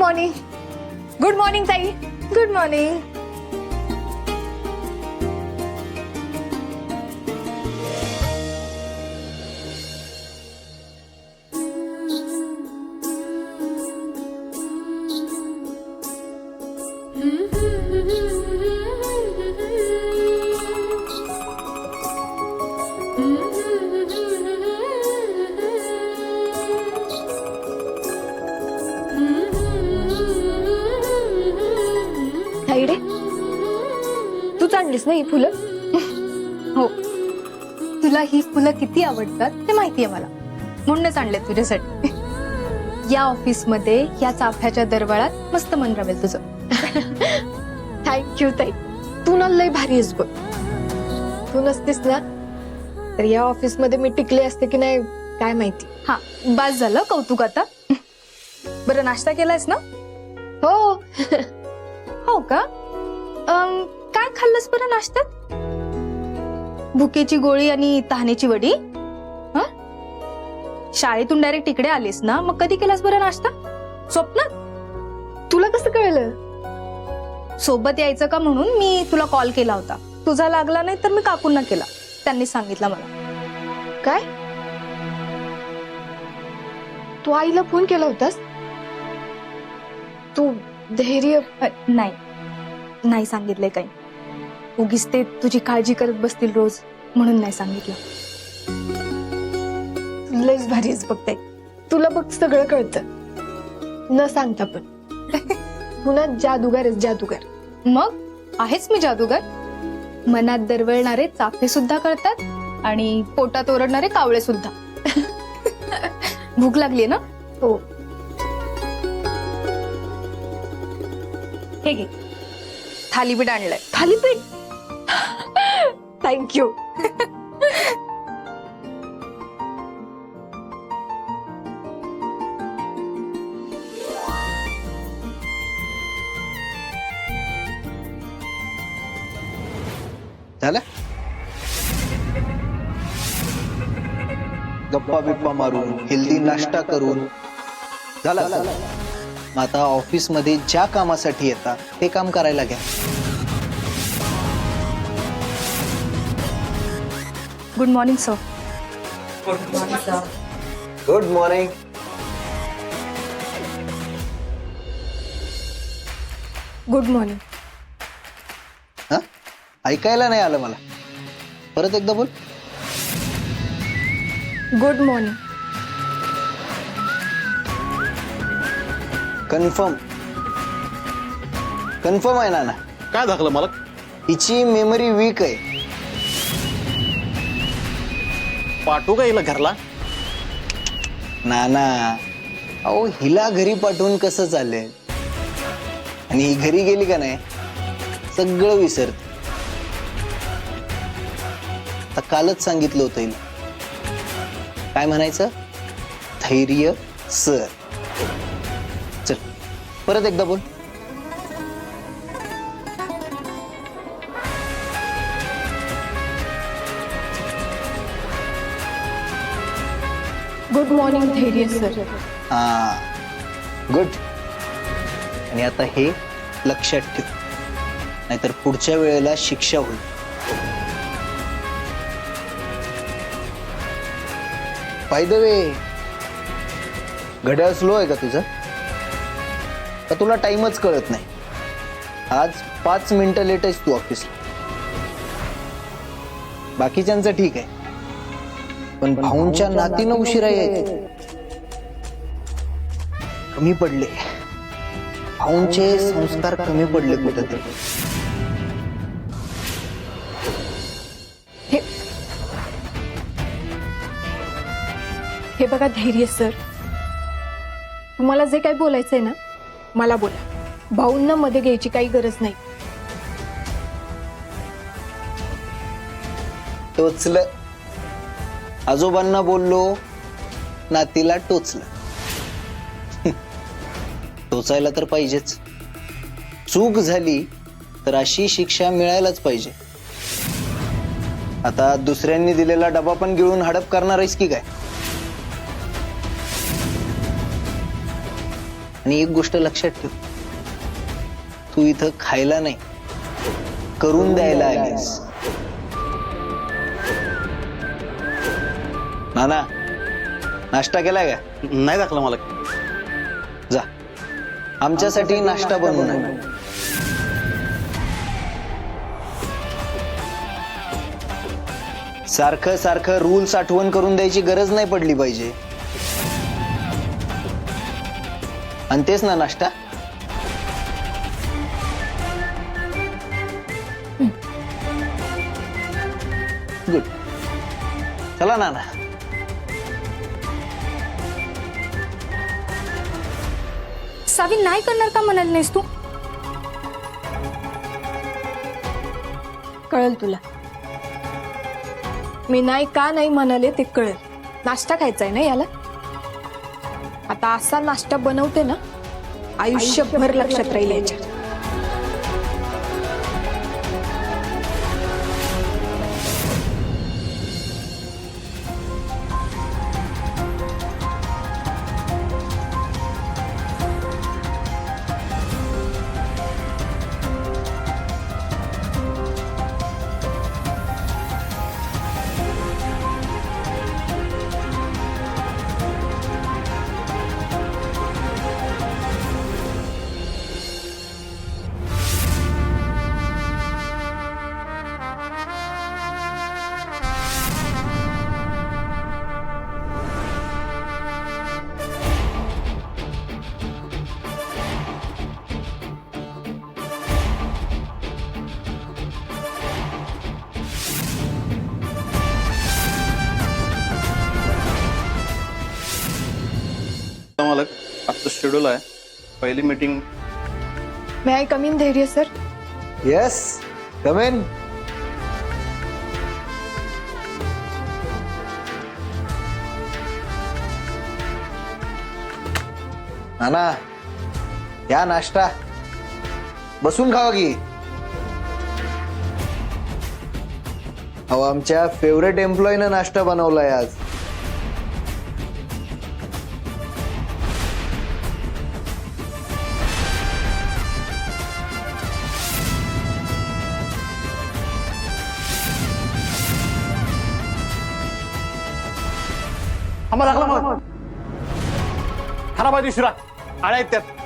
Morning. Good morning ताई. Good morning. ताईडे, तूच आणलीस ना ही फुलं? हो, तुला ही फुलं किती आवडतात ते माहितीये मला, म्हणूनच आणले तुझ्यासाठी. या ऑफिस मध्ये या चाफ्याच्या दरबारात मस्त मन रमेल तुझं. थँक्यू ताई, तू ना लय भारी आहेस बघ. तू नसतीस ना तर या ऑफिस मध्ये मी टिकले असते की नाही काय माहिती. हा, बस झालं कौतुक आता. बरं, नाश्ता केलायस ना? हो. हो का? काय खाल्लंस बरं नाश्त्यात? भुकेची गोळी आणि तहानेची वडी? शाळेतून डायरेक्ट इकडे आलीस ना, मग कधी केलास बरं नाश्ता? स्वप्नात? तुला कसं कळलं? सोबत यायचं का म्हणून मी तुला कॉल केला होता. तुझा लागला नाही तर मी काकूंना केला, त्यांनी सांगितलं मला. काय? तू आईला फोन केला होतास? तू धैर्य नाही सांगितलंय काही. उगीच ते तुझी काळजी करत बसतील रोज, म्हणून नाही सांगितलं. लयच भारीच बघताय. तुला बघ सगळं कळतं न सांगता पण. पुन्हा जादूगार आहेस, जादूगार. मग आहेच मी जादूगार. मनात दरवळणारे चाफे सुद्धा कळतात आणि पोटात ओरडणारे कावळे सुद्धा. भूक लागली ना? हो. हे घे, थालीपीठ आणलंय. थालीपीठ? थँक्यू. झालं? गप्पा बिप्पा मारून हेल्दी नाश्ता करून झालं. मग आता ऑफिस मध्ये ज्या कामासाठी येतात ते काम करायला घ्या. Good morning sir. Good morning. Good morning. हा, ऐकायला नाही आलं मला. परत एकदा बोल. Good morning. कन्फर्म कन्फर्म आहे ना? काय झालं मला? हिची मेमरी वीक आहे. पाठवू का हिला घरला? नाना, अहो हिला घरी पाठवून कसं चालेल? आणि ही घरी गेली का नाही सगळं विसरत. आता कालच सांगितलं होतं हिला, काय म्हणायचं? धैर्य सर. चल परत एकदा बोल. गुड मॉर्निंग धैर्य सर. हा, गुड. आणि आता हे लक्षात ठेव, नाहीतर पुढच्या वेळेला शिक्षा होईल. बाय द वे, घड्याळ स्लो आहे का तुझं? का तुला टाइमच कळत नाही? आज 5 मिनिटं लेट आहेस तू ऑफिसला. बाकीच्यांचं ठीक आहे, पण भाऊंच्या नातीनं उशिरा यायचं. कमी पडले भाऊंचे संस्कार, कमी पडले कुठेतरी. हे बघा धैर्य सर, तुम्हाला जे काही बोलायचंय ना मला बोला. भाऊंना मध्ये घ्यायची काही गरज नाही. टोचलं. आजोबांना बोललो, नातीला टोचलं. टोचायला तर पाहिजेच. चूक झाली तर अशी शिक्षा मिळायलाच पाहिजे. आता दुसऱ्यांनी दिलेला डबा पण गिळून हडप करणार आहेस की काय? आणि एक गोष्ट लक्षात ठेव, तू इथं खायला नाही, करून द्यायला आलीस. नाना, नाश्ता केलाय का? नाही दाखला मला. जा, आमच्यासाठी नाश्ता बनवून आण. सारखं सारखं रूल्स आठवण करून द्यायची गरज नाही पडली पाहिजे. आणतेस ना नाश्ता? गुड. चला नाना. सावी, नाही करणार का म्हणाल नाहीस तू? कळल तुला. मी नाही का नाही म्हणाले ते कळेल. नाश्ता खायचा आहे ना याला. आता असा नाश्ता बनवते ना, आयुष्यभर लक्षात राहील याच्या. मालक, आजचं शेड्यूल आहे. पहिली meeting. May I come in Dhairya sir? Yes, come in. नाना, या नाश्ता. बसून खावा की. अहो, आमच्या फेवरेट एम्प्लॉईनं नाश्ता बनवलाय आज. आम्हाला दाखला मला. खराब आहे शिरा. आळ्या आहेत त्यात.